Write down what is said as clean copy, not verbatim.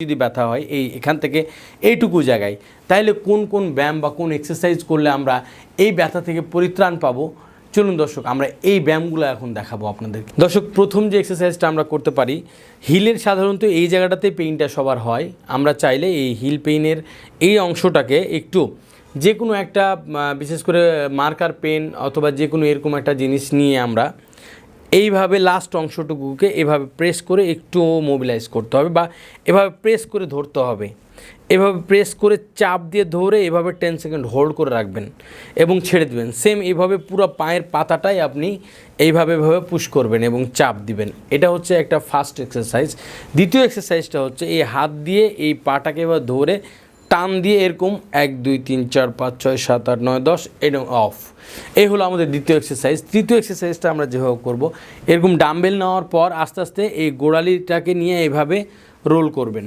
যদি ব্যথা হয় এখান থেকে এইটুকু জায়গায়, তাহলে কোন কোন ব্যায়াম বা কোন এক্সারসাইজ করলে আমরা এই ব্যথা থেকে পরিত্রাণ পাবো। চলুন দর্শক, আমরা এই ব্যায়ামগুলো এখন দেখাবো আপনাদের। দর্শক, প্রথম যে এক্সারসাইজটা আমরা করতে পারি, হিলের সাধারণত এই জায়গাটাতে পেইনটা সবার হয়। আমরা চাইলে এই হিল পেইনের এই অংশটাকে একটু যে কোনো একটা বিশেষ করে মার্কার পেন অথবা যে কোনো এরকম একটা জিনিস নিয়ে আমরা এইভাবে লাস্ট অংশটুকুকে এভাবে প্রেস করে একটু মোবিলাইজ করতে হবে বা এভাবে প্রেস করে ধরতে হবে। এভাবে প্রেস করে চাপ দিয়ে ধরে এভাবে 10 সেকেন্ড হোল্ড করে রাখবেন এবং ছেড়ে দেবেন। সেম এইভাবে পুরো পায়ের পাতাটাই আপনি এইভাবে পুশ করবেন এবং চাপ দিবেন। এটা হচ্ছে একটা ফার্স্ট এক্সারসাইজ। দ্বিতীয় এক্সারসাইজটা হচ্ছে এই হাত দিয়ে এই পাটাকে এবার ধরে টান দিয়ে এরকম 1 2 3 4 5 6 7 8 9 10 এরকম অফ। এই হলো আমাদের দ্বিতীয় এক্সারসাইজ। তৃতীয় এক্সারসাইজটা আমরা যেভাবে করব, এরকম ডাম্বেল নেওয়ার পর আস্তে আস্তে এই গোড়ালিটাকে নিয়ে এইভাবে রোল করবেন।